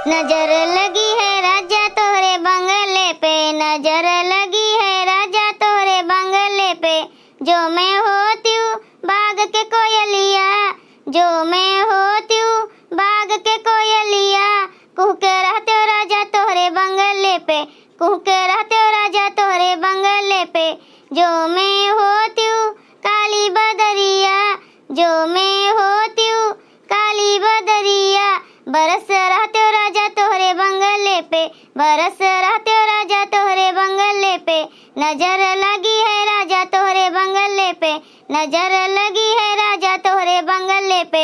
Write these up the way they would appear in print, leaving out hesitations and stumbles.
नजर लगी है राजा तोहरे बंगले पे, नजर लगी है राजा तोहरे बंगले पे। जो मैं होती हूँ बाग के कोयलिया, जो मैं होती हूँ बाग के कोयलिया। कुह के रहते हो राजा तोहरे बंगले पे, कुह के रहते हो राजा तोहरे बंगले पे। जो मैं होती हूँ काली बदरिया, जो मैं होती हूँ काली बदरिया। बरस रहते हो राजा तोहरे बंगले पे, बरस रहते हो राजा तोहरे बंगले पे। नजर लगी है राजा तोहरे बंगले पे, नजर लगी है राजा तोहरे बंगले पे।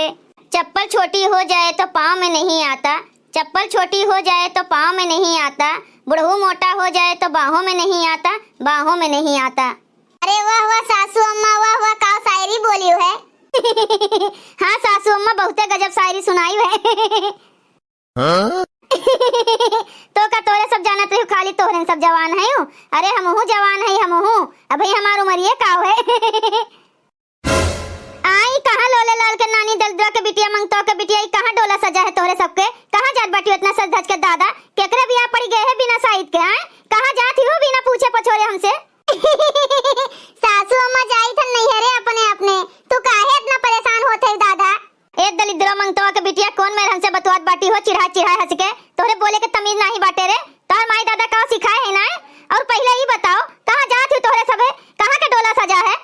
चप्पल छोटी हो जाए तो पाँव में नहीं आता, चप्पल छोटी हो जाए तो पाँव में नहीं आता। बुढ़ऊ मोटा हो जाए तो बाहों में नहीं आता, बाहों में नहीं आता। अरे वाह वाह सासू अम्मा, वाह वाह का शायरी बोली है। हाँ सासू अम्मा बहुते गजब शायरी सुनाई है। हाँ? तो का तोरे सब जानत रही खाली तोहरे सब जवान है हूँ। अरे हमहू जवान है, हमहू अभी हमार उमरिए काव है। आई कहाँ लोले लाल के नानी दलदुआ के बिटिया मंगतो के बिटिया कहाँ डोला सजा है तोरे सबके। कहाँ जात बाटी इतना सज धज के दादा केकरे बियाह पड़ी गए है बिना साइड के। आए कहाँ जाती हो बिना पूछे पछोरे हमसे। सासू अम्मा जाई थन नहीं हरे अपने अपने, तू काहे इतना परेशान होते है दादा। ए दलिद्र मंगतवा के बिटिया कौन मेरे हमसे बतवात बाटी हो चिढ़ा चिढ़ा हंस के। तोरे बोले के तमीज नहीं बाटे रे, तोर माई दादा का सिखाए है ना। और पहले ही बताओ कहाँ जात हो तोरे सबे, कहाँ का डोला सजा है।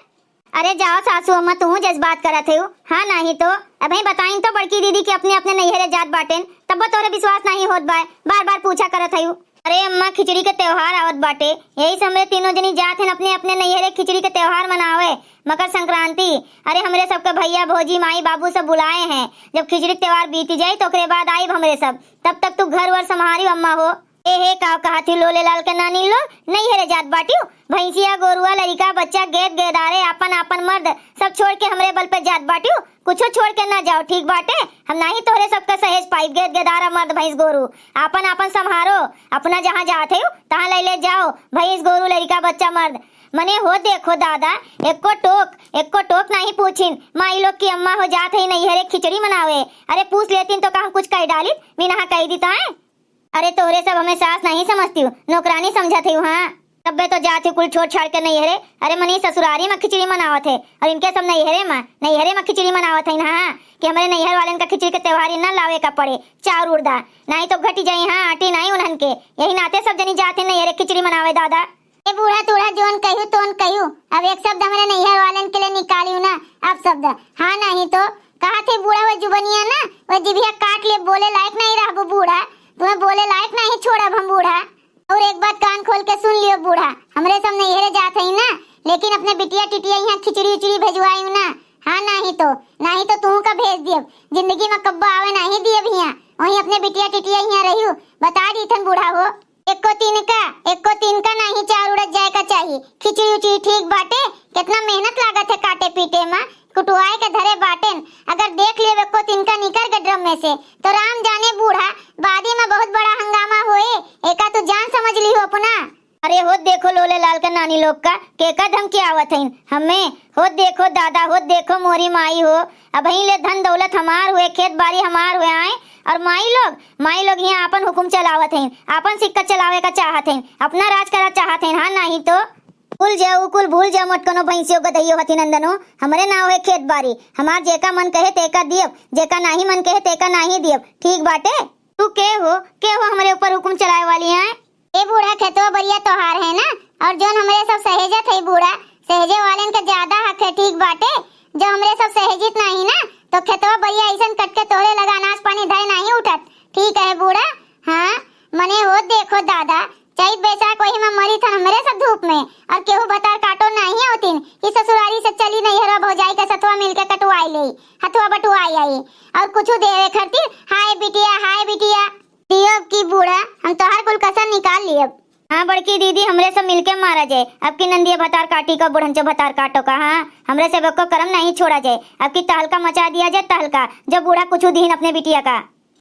अरे जाओ सासू अम्मा तू जज्बात करत है। हाँ नहीं तो अभी बताई तो बड़की दीदी के अपने अपने नैहरे जात बाटेन, तब तोरे विश्वास नहीं होत बा, बार बार पूछा करत है। अरे अम्मा खिचड़ी के त्योहार आवत बाटे, यही समय तीनों जनी जात हैं अपने अपने नैहरे खिचड़ी के त्योहार मनावे, मकर संक्रांति। अरे हमरे सबके भैया भौजी माई बाबू सब बुलाए हैं। जब खिचड़ी त्योहार बीती जाये तो ओकरे बाद आई हमरे सब, तब तक तू घर वर संभारी अम्मा हो। ए का कहा थी लोले लाल के नानी लो नैहरे जात बाटियो। भैंसिया गोरुआ लड़का बच्चा गेद गेदारे आपन आपन मर्द सब छोड़ के हमरे बल पे जात बाटियो। कुछो छोड़ के ना जाओ ठीक बाटे। हम नहीं तोहरे सबका सहेज पाइप गेद गेदारा मर्द भैंस गोरु आपन आपन संभारो। अपना जहाँ जाते हो तहाँ ले जाओ भैंस गोरु लड़का बच्चा मर्द। मने हो देखो दादा एको टोक नहीं पूछिन। माई लोग की अम्मा हो जात है नैहरे खिचड़ी मनावे। अरे पूछ लेतीन तो कहाँ कुछ कह डाली बिना कह दी है। अरे तोरे सब हमें सास नहीं समझती हूँ, नौकरानी समझा थी। हाँ तब्बे तो जाती कुल छोड़ छाड़ के नैहरे। अरे मनी ससुरारी में खिचड़ी मनावत है और इनके सब नैहरे में खिचड़ी मनावत है ना, कि हमारे नैहर वाले का खिचड़ी के त्योहार न लावे का पड़े चार उड़दा नहीं तो घटी जाये। हाँ आटी नहीं उन्हन के, यही नाते सब जनी जाते नैहरे खिचड़ी मनावे दादा। ए बूढ़ा तूढ़ा जोन कहू तोन कहू, अब एक शब्द हमारे नैहर वाले के लिए निकालियो ना अब शब्द। हाँ नहीं तो कहा थे बूढ़ा वो जुबनिया ना वो जिभिया काट ले बोले लायक नहीं रहा बूढ़ा, तुम्हें बोले लायक नहीं छोड़ा हम बूढ़ा। और एक बात कान खोल के सुन लियो बूढ़ा, हमरे सब नैहरे जात है ना, लेकिन अपने बिटिया टिटिया यहाँ खिचड़ी उचड़ी भेजवाई ना। हाँ नहीं तो तू का भेज दियो, जिंदगी में कब्बा आवे नहीं दिए यहाँ, वहीं अपने बिटिया टिटिया यहाँ रही बता दी थन बूढ़ा हो। एको तीन का नहीं चार उड़द जाए का चाहिए। खिचड़ी उचड़ी ठीक बाटे, कितना मेहनत लागत है काटे पीटे में, कुटुआए के धरे बाटेन। अगर देख लियो एको तीन का निकल के ड्रम में से तो राम जाने बूढ़ा बादी में बहुत बड़ा हंगामा होए, एका तो जान समझ ली हो अपना। अरे हो देखो लोले लाल के नानी लोग का केका धमकी आवत है हमें। हो देखो दादा, हो देखो मोरी माई हो, अब ले धन दौलत हमार हुए, खेत बाड़ी हमार हुए आए, और माई लोग यहाँ अपन हुकुम चलावत हैं, अपन सिक्का चलावे का चाहत हैं, अपना राज करा चाहत हैं। हाँ नहीं तो भूल जाओ मत कोनो भैंसियों गधइयो हथी नंदनो, हमरे नाव है खेत बाड़ी, हमार जेका मन कहे तेका दियब, जेका नहीं मन कहे तेका नहीं दियब, ठीक बाटे। तू के हो हमरे ऊपर हुकुम चलाए वाली है। ए बूढ़ा खेतवा बढ़िया तोहार है ना, और जो हमरे सब सहेजत है बूढ़ा, सहेजे वाले का ज्यादा हक है ठीक बाटे। जो हमरे सब सहेजित नहीं ना तो खेतवा बढ़िया ऐसा कट के तोरे लगा अनाज पानी धरे नहीं उठत, ठीक है बूढ़ा। हाँ मने हो देखो दादा चैत बैसाख वही में मरी था हमरे सब धूप में, और केहू बतार काटो नहीं होतीन कि ससुरारी से चली नहीं हरा भौजाई का सतवा मिलके कटवाई ले हथवा बटुआई आई, और कुछ देवे खातिर हाय बिटिया दियो की बूढ़ा हम तोहार कुल कसर निकाल लियब। हाँ बड़की दीदी हमरे सब मिलके मारा जाए, अब की नंदिया भतार काटी का बुढ़ंचो भतार काटो का। हाँ हमरे सब को कर्म नहीं छोड़ा जाए, अब की तहलका मचा दिया जाए तहलका, जब बूढ़ा कुछ दीन अपने बिटिया का।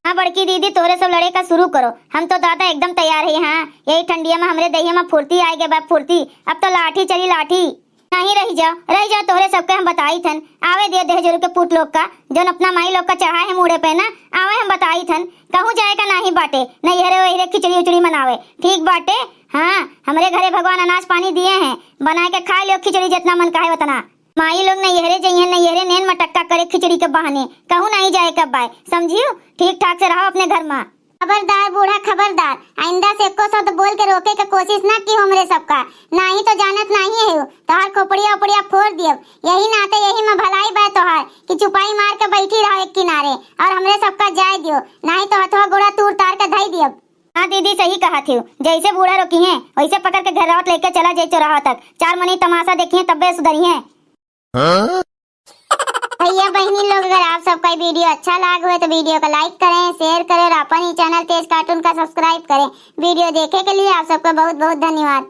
हाँ बड़की दीदी तोरे सब लड़े का शुरू करो, हम तो दादा एकदम तैयार है। हाँ यही ठंडिया में हमरे दहिया में फुर्ती आएगे बाप फुर्ती, अब तो लाठी चली लाठी। नहीं रह जाओ तोरे सबके हम बताई थन, आवे दिया देह जरूर के पुत लोग का, जन अपना माई लोग का चढ़ा है मुड़े पे ना, आवे हम बताई थन कहूँ जाए का नहीं बाटे, नहीं हरे वही खिचड़ी उचड़ी मनावे। ठीक बाटे। हाँ, हमरे घरे भगवान अनाज पानी दिए हैं, बना के खा लो खिचड़ी जितना मन काहे उतना। माई लोग नहीं हरे जाइए, नहीं हरे नेन मटक्का करे खिचड़ी के बहाने, कहूँ नहीं जाए कब बाय, समझियो। ठीक ठाक से रहो अपने घर में। खबरदार बूढ़ा खबरदार, आइंदा से एको शब्द बोल के रोके के कोशिश ना की हमरे सबका, नहीं तो जानत नहीं है तोहार खोपड़िया उपड़िया फोड़ दियो। यही नाते यही में भलाई बा तोहार कि चुपाई मार के बैठी रहो एक किनारे और हमरे सबका जाय दियो, नहीं तो हथवा गोड़ा तूर तार के धई दियो। हाँ दीदी सही कहा थी, जैसे बूढ़ा रोकी है वैसे पकड़ के घर रात लेके चला जाए चौराहा तक, 4 मनी तमाशा देखिए तब्बे सुधरी है। भैया बहनी लोग, अगर आप सबका वीडियो अच्छा लगा हो तो वीडियो को लाइक करें, शेयर करें और अपन ही चैनल तेज कार्टून का सब्सक्राइब करें। वीडियो देखे के लिए आप सबका बहुत बहुत धन्यवाद।